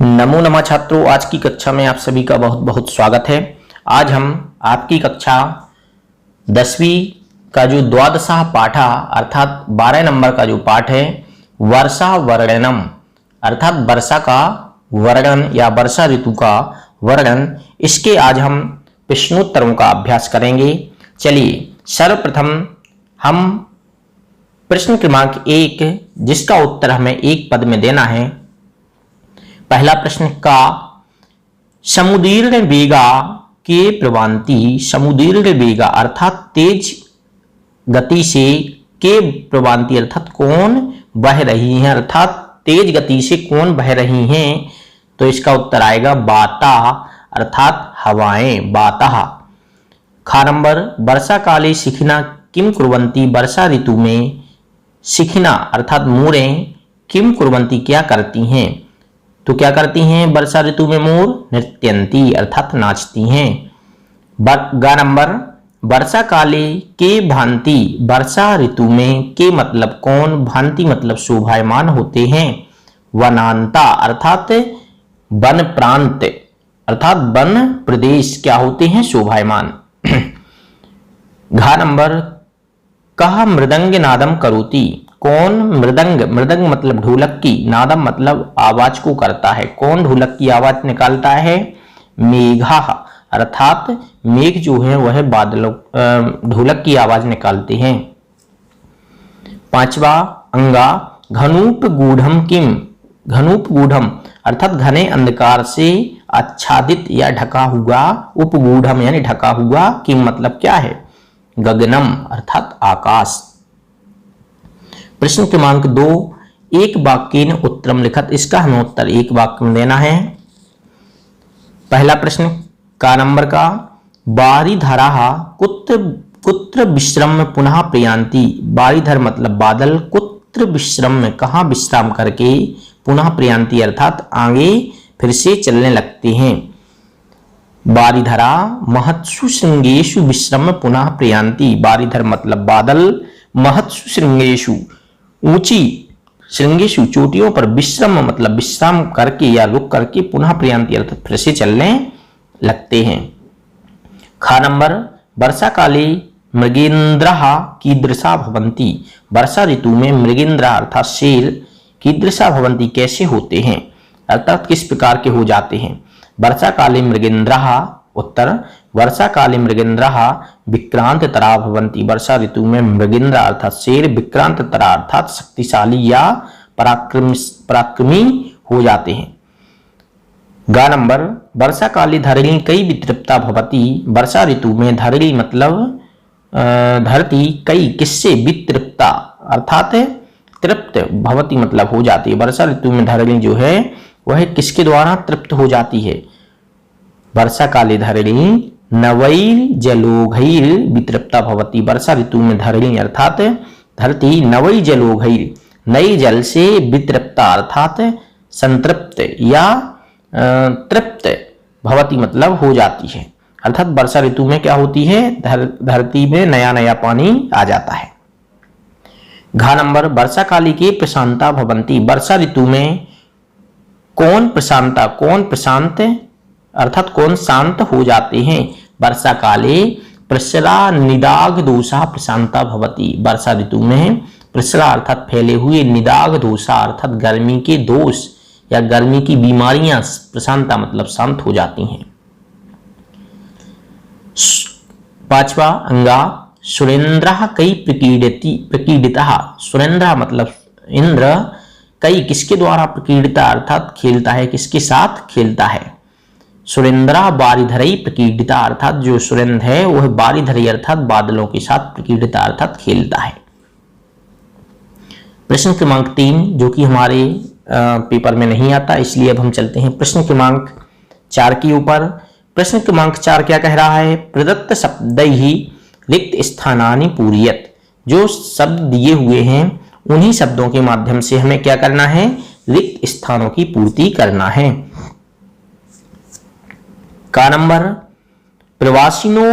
नमो नमः छात्रों, आज की कक्षा में आप सभी का बहुत बहुत स्वागत है। आज हम आपकी कक्षा 10वीं का जो द्वादशः पाठ अर्थात 12 नंबर का जो पाठ है वर्षा वर्णनम अर्थात वर्षा का वर्णन या वर्षा ऋतु का वर्णन, इसके आज हम प्रश्नोत्तरों का अभ्यास करेंगे। चलिए सर्वप्रथम हम प्रश्न क्रमांक 1 जिसका उत्तर हमें एक पद में देना है। पहला प्रश्न का समुदीर्ण वेगा के प्रवांति, समुदीर्ण वेगा अर्थात तेज गति से, के प्रवांति अर्थात कौन बह रही हैं, अर्थात तेज गति से कौन बह रही हैं, तो इसका उत्तर आएगा बाता अर्थात हवाएं, बाता। खा नंबर वर्षा काले शिखिना किम कुर्वन्ति, वर्षा ऋतु में शिखिना अर्थात मोरें किम कुर्वन्ति क्या करती हैं, तो क्या करती हैं वर्षा ऋतु में मोर, नृत्यंती अर्थात नाचती हैं। गा नंबर वर्षा काले के भांति, वर्षा ऋतु में के मतलब कौन, भांति मतलब शोभायमान होते हैं। वनांता अर्थात वन प्रांत अर्थात वन प्रदेश क्या होते हैं, शोभायमान। घा नंबर कहा मृदंग नादम करोति, कौन मृदंग, मृदंग मतलब ढोलक की, नादम मतलब आवाज को करता है, कौन ढोलक की आवाज निकालता है, मेघा अर्थात मेघ जो है वह बादलों ढोलक की आवाज निकालते हैं। पांचवा अंगा घनूप गूढ़म किम, घनूप गूढ़म अर्थात घने अंधकार से आच्छादित या ढका हुआ, उपगूढ़म यानी ढका हुआ, किम मतलब क्या है, गगनम अर्थात आकाश। प्रश्न क्रमांक 2 एक वाक्येन उत्तरम लिखत, इसका हमें उत्तर एक वाक्य में देना है। पहला प्रश्न का नंबर का बारिधरा कुत्र विश्रम पुनः प्रयान्ति, बारिधर मतलब बादल, कुत्र विश्रम कहाँ विश्राम करके, पुनः प्रयान्ति अर्थात आगे फिर से चलने लगते हैं। बारिधरा महत्सु श्रृंगेषु विश्रम पुनः प्रयान्ति, बारिधर मतलब बादल, महत्सु श्रृंगेषु ऊंची, श्रृंगेषु चोटियों पर, विश्रम मतलब विश्राम करके या रुक करके, पुनः प्रयान्ति अर्थात फिर से चलने लगते हैं। खा नंबर वर्षा काले मृगेन्द्रः कीदृशा भवन्ति, वर्षा ऋतु में मृगेन्द्र अर्थात शेर कीदृशा भवन्ति कैसे होते हैं, अर्थात किस प्रकार के हो जाते हैं। वर्षा काले मृगेन्द्रः उत्तर वर्षा काले मृगेन्द्रः विक्रांत तरा भवन्ति, वर्षा ऋतु में मृगेन्द्र अर्थात शेर विक्रांत तरा अर्थात शक्तिशाली या पराक्रमी हो जाते हैं। गा नंबर वर्षा काले धरणी कई वितृप्ता भवति, वर्षा ऋतु में धरणी मतलब धरती कई किससे वितृप्ता अर्थात तृप्त, भवति मतलब हो जाती है, वर्षा ऋतु में धरणी जो है वह किसके द्वारा तृप्त हो जाती है। वर्षा काले धरणी नवैर जलोघैर वितृप्ता भवति, वर्षा ऋतु में धरणी अर्थात धरती नवै जलोघैर नए जल से वितृप्ता अर्थात संतृप्त या तृप्त भवति मतलब हो जाती है, अर्थात वर्षा ऋतु में क्या होती है, धरती में नया नया पानी आ जाता है। घा नंबर वर्षा काले के प्रशांता भवन्ति, वर्षा ऋतु में कौन प्रशांता, कौन प्रशांत अर्थात कौन शांत हो जाते हैं। वर्षा काले प्रसरा निदाघ दोषा प्रशांता भवति, वर्षा ऋतु में प्रसरा अर्थात फैले हुए, निदाघ दोषा अर्थात गर्मी के दोष या गर्मी की बीमारियां प्रशांता मतलब शांत हो जाती हैं। पांचवा अंगा सुरेंद्र कई प्रकीडिता, सुरेंद्र मतलब इंद्र, कई किसके द्वारा प्रकीडिता अर्थात खेलता है, किसके साथ खेलता है। सुरेंद्रा बारिधरई प्रकीडिता अर्थात जो सुरेंद्र है वह बारिधरई अर्थात बादलों के साथ प्रकीडिता अर्थात खेलता है। प्रश्न क्रमांक 3 जो कि हमारे पेपर में नहीं आता, इसलिए अब हम चलते हैं प्रश्न क्रमांक 4 के ऊपर। प्रश्न क्रमांक 4 क्या कह रहा है, प्रदत्त शब्दैहि रिक्त स्थानानि पूरयत, जो शब्द दिए हुए हैं उन्हीं शब्दों के माध्यम से हमें क्या करना है, रिक्त स्थानों की पूर्ति करना है। का नंबर प्रवासिनो,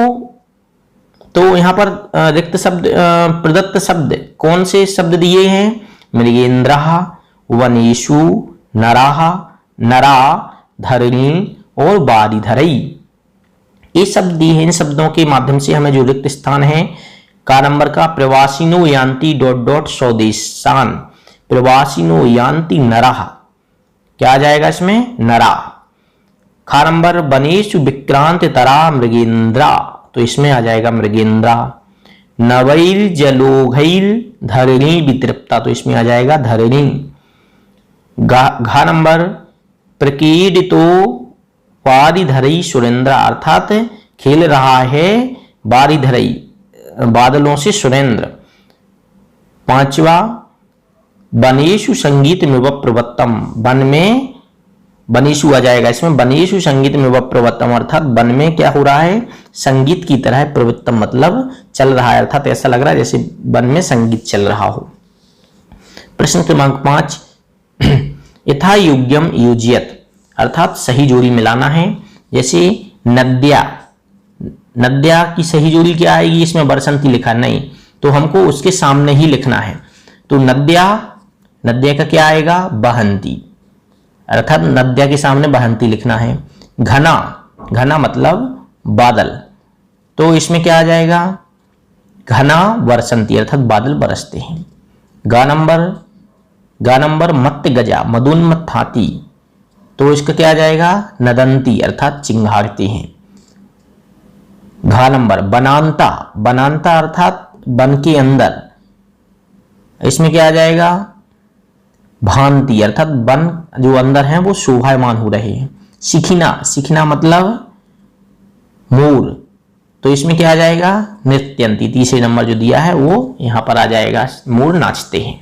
तो यहां पर रिक्त शब्द प्रदत्त शब्द कौन से शब्द दिए हैं, मृगेन्द्रः, वनेषु नराः, नरा, धरणी और बारिधरई। ये शब्द दिए हैं, इन शब्दों के माध्यम से हमें जो रिक्त स्थान है का नंबर का प्रवासिनो यान्ति डॉट डॉट स्वदेशान, प्रवासिनो यान्ति नरः, क्या आ जाएगा इसमें नरा। खा नंबर बनेशु विक्रांत तरा मृगेंद्रा, तो इसमें आ जाएगा मृगेंद्रा। नवैर जलोघैर धरणी वितृप्ता, तो इसमें आ जाएगा धरणी। घा नंबर प्रकीडितो बारिधरई सुरेंद्र, अर्थात खेल रहा है बारिधरई बादलों से सुरेंद्र। पांचवा बनेशु संगीत में प्रवत्तम, वन में बनेशु आ जाएगा इसमें, बनेशु संगीत में प्रवत्तम, अर्थात वन में क्या हो रहा है संगीत की तरह, प्रवृत्तम मतलब चल रहा है, अर्थात ऐसा लग रहा है जैसे वन में संगीत चल रहा हो। प्रश्न क्रमांक 5 यथा योग्यम योजियत, अर्थात सही जोड़ी मिलाना है। जैसे नद्या, नद्या की सही जोड़ी क्या आएगी, इसमें बरसंती लिखा नहीं, तो हमको उसके सामने ही लिखना है। तो नद्या, नद्या का क्या आएगा बहंती, अर्थात नद्या के सामने बहंती लिखना है। घना, घना मतलब बादल, तो इसमें क्या आ जाएगा घना वर्षंती, अर्थात बादल बरसते हैं। गा नंबर मत्त गजा, मदोन्मत्त हाथी, तो इसका क्या आ जाएगा नदंती, अर्थात चिंघाड़ते हैं। घा नंबर बनांता, बनांता अर्थात वन के अंदर, इसमें क्या आ जाएगा भांति, अर्थात वन जो अंदर है वो शोभायमान हो रहे हैं। सिखिना, सिखिना मतलब मोर, तो इसमें क्या आ जाएगा नृत्यंती, तीसरे नंबर जो दिया है वो यहां पर आ जाएगा, मोर नाचते हैं।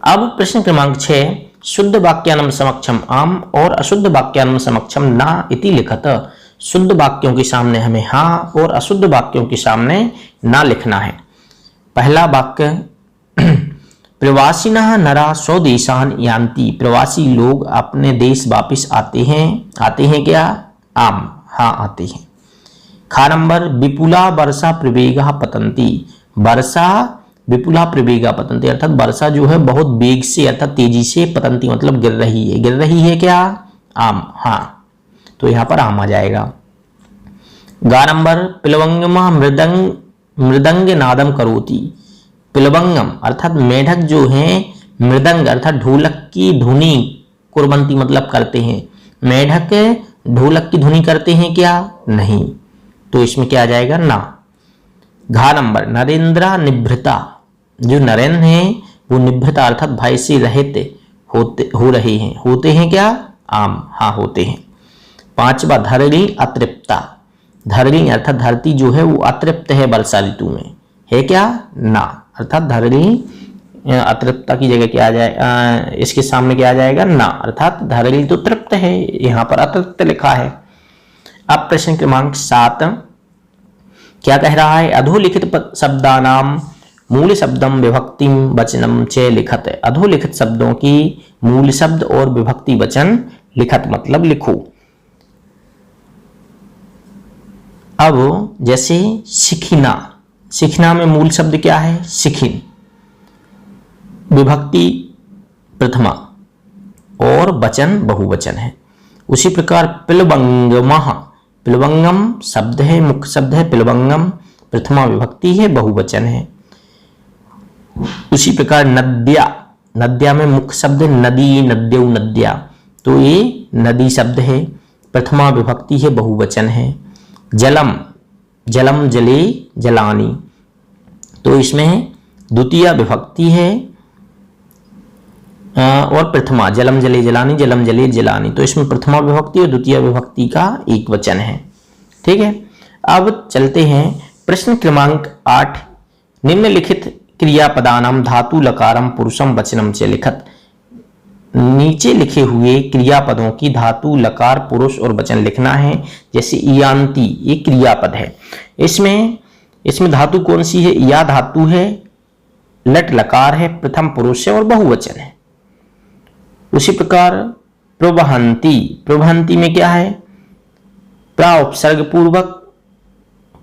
अब प्रश्न क्रमांक 6 शुद्ध वाक्यानम समक्षम आम और अशुद्ध वाक्यानम समक्षम ना इति लिखत, शुद्ध वाक्यों के सामने हमें हाँ और अशुद्ध वाक्यों के सामने ना लिखना है। पहला वाक्य प्रवासिनः नरा स्वदेशान यान्ति, प्रवासी लोग अपने देश वापिस आते हैं, आते हैं क्या आम, हाँ आते हैं। खा नंबर विपुला वर्षा प्रवेगः पतन्ति, वर्षा विपुला प्रवेगा पतंती, अर्थात वर्षा जो है बहुत वेग से अर्थात तेजी से पतंती मतलब गिर रही है, गिर रही है क्या आम, हाँ, तो यहां पर आम आ जाएगा। गा नंबर पिलवंगमा मृदंग नादम करोति, पिलवंगम अर्थात मेढक जो है मृदंग अर्थात ढोलक की धुनी कुर्बंती मतलब करते हैं, मेढक ढोलक की धुनी करते हैं क्या नहीं, तो इसमें क्या आ जाएगा ना। घा नंबर नरेंद्र निभृता, जो नरेंद्र हैं वो निभृता अर्थात भय से रहित हो रहे हैं, होते हैं क्या आम, हाँ होते हैं। पांचवा धरणी अतृप्ता, धरणी अर्थात धरती जो है वो अतृप्त है वर्षा ऋतु में, है क्या ना, अर्थात धरणी अतृप्ता की जगह क्या आ जाए इसके सामने क्या आ जाएगा ना, अर्थात धरणी तो तृप्त है, यहां पर अतृप्त लिखा है। अब प्रश्न क्रमांक 7 क्या कह रहा है अधोलिखित शब्दानाम मूल शब्दम विभक्तिम वचनम च लिखत, अधोलिखित शब्दों की मूल शब्द और विभक्ति वचन लिखत मतलब लिखो। अब जैसे सिखिना, सिखना में मूल शब्द क्या है सिखिन, विभक्ति प्रथमा और वचन बहुवचन है। उसी प्रकार पिलवंगमः, पिलवंगम शब्द है मुख्य शब्द है, पिलवंगम प्रथमा विभक्ति है बहुवचन है। उसी प्रकार नद्या, नद्या में मुख्य शब्द नदी नद्यौ नद्या, तो ये नदी शब्द है प्रथमा विभक्ति है बहुवचन है। जलम, जलम जले जलानी, तो इसमें द्वितीय विभक्ति है और प्रथमा, जलम जले जलानी जलम जले जलानी, तो इसमें प्रथमा विभक्ति और द्वितीय विभक्ति का एक वचन है। ठीक है, अब चलते हैं प्रश्न क्रमांक 8 निम्नलिखित क्रियापदानाम धातु लकारम पुरुषम वचनम च लिखत, नीचे लिखे हुए क्रियापदों की धातु लकार पुरुष और वचन लिखना है। जैसे इयान्ति ये क्रियापद है, इसमें धातु कौन सी है, या धातु है, लट लकार है, प्रथम पुरुष है और बहुवचन है। उसी प्रकार प्रवहंती, प्रवहंती में क्या है प्रा उपसर्ग पूर्वक,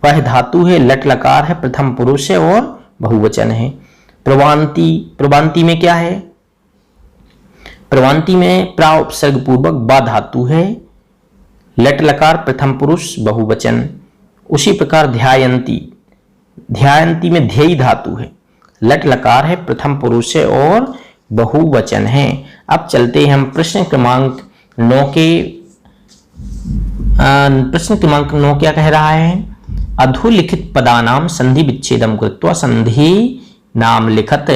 वह धातु है, लट लकार है, प्रथम पुरुष है और बहुवचन है। प्रवांती, प्रवांती में क्या है प्रवांति में प्रा उपसर्ग पूर्वक बा धातु है। लट लकार प्रथम पुरुष बहुवचन। उसी प्रकार ध्यायंती, ध्यायंती में ध्येय धातु है, लट लकार है, प्रथम पुरुष है और बहुवचन है। अब चलते हैं हम प्रश्न क्रमांक 9 के प्रश्न क्रमांक 9 क्या कह रहा है? अधोलिखित पदानाम संधि विच्छेदम कृत्वा संधि नाम लिखत।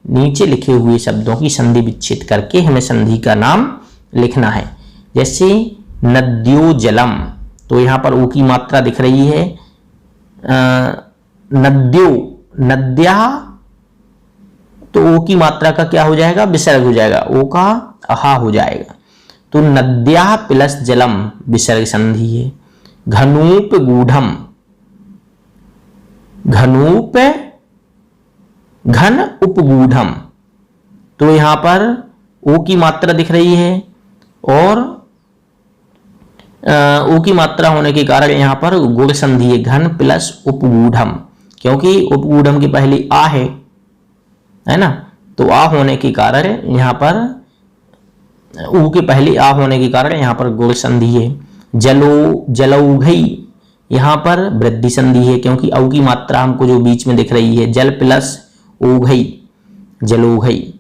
नीचे लिखे हुए शब्दों की संधि विच्छेद करके हमें संधि का नाम लिखना है। जैसे नद्यो जलम, तो यहाँ पर ओ की मात्रा दिख रही है। नद्यो, नद्या, तो ओ की मात्रा का क्या हो जाएगा? विसर्ग हो जाएगा, ओ का अहा हो जाएगा। तो नद्या प्लस जलम विसर्ग संधि है। घनूप गूढ़म, घनूप घन उपगूढ़म, तो यहां पर ओ की मात्रा दिख रही है और ओ की मात्रा होने के कारण यहां पर गुण संधि है, घन प्लस उपगूढ़म, क्योंकि उपगूढ़म की पहली आ है ना, तो आ होने के कारण यहां पर ऊ के पहले आ होने के कारण यहां पर गुण संधि है। जलो जलौघई, यहां पर वृद्धि संधि है, क्योंकि औ की मात्रा हमको जो बीच में दिख रही है, जल प्लस ओघई, जलोघई।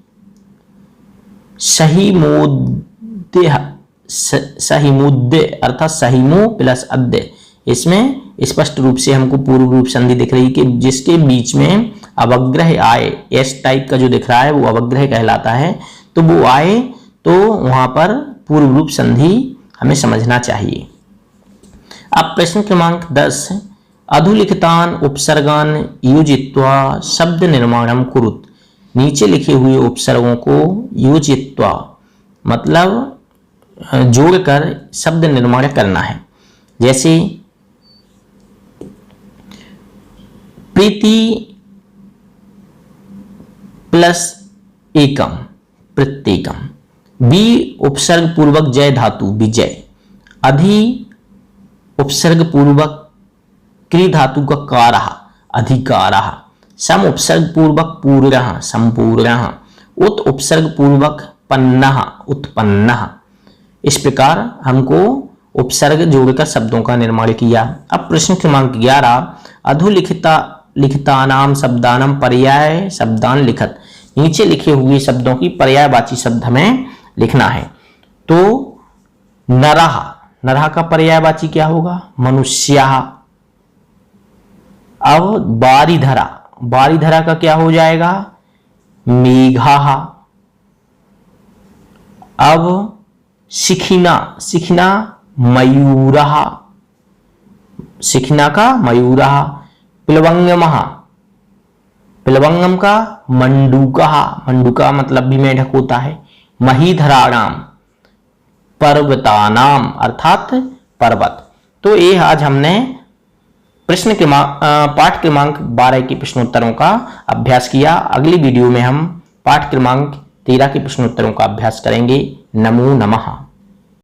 सहीमोद्य, सहीमुद्य अर्थात सहीमो प्लस अद्य, इसमें स्पष्ट रूप से हमको पूर्व रूप संधि दिख रही है कि जिसके बीच में अवग्रह आए, एस टाइप का जो दिख रहा है वो अवग्रह कहलाता है, तो वो आए तो वहां पर पूर्व रूप संधि हमें समझना चाहिए। अब प्रश्न क्रमांक 10, अधोलिखितान उपसर्गान योजित्वा शब्द निर्माणम कुरुत। नीचे लिखे हुए उपसर्गों को योजित्वा मतलब जोड़कर शब्द निर्माण करना है। जैसे प्रीति प्लस एकम, प्रत्येकम। बी उपसर्ग पूर्वक जय धातु विजय। अधि उपसर्ग पूर्वक क्री धातु का कारः अधिकारः। सम उपसर्ग पूर्वक पूर्णः संपूर्णः। उत उपसर्ग पूर्वक पन्नः उत्पन्नः। इस प्रकार हमको उपसर्ग जोड़कर शब्दों का निर्माण किया। अब प्रश्न क्रमांक 11, अधोलिखितानाम शब्दानाम पर्याय शब्दान लिखत। नीचे लिखे हुए शब्दों की पर्यायवाची शब्द हमें लिखना है। तो नरः, नरः का पर्यायवाची क्या होगा? मनुष्यः। अब बारिधरा, बारिधरा का क्या हो जाएगा? मेघः। अब शिखिना, शिखिना मयूरः, शिखिना का मयूरः। प्लवंगमः, प्लवंगम का मंडूकः, मंडूका मतलब भी मेढक होता है। महीधराणाम पर्वतानाम अर्थात पर्वत। तो ये आज हमने प्रश्न क्रमांक पाठ क्रमांक 12 के प्रश्नोत्तरों का अभ्यास किया। अगली वीडियो में हम पाठ क्रमांक 13 के प्रश्नोत्तरों का अभ्यास करेंगे। नमो नमः।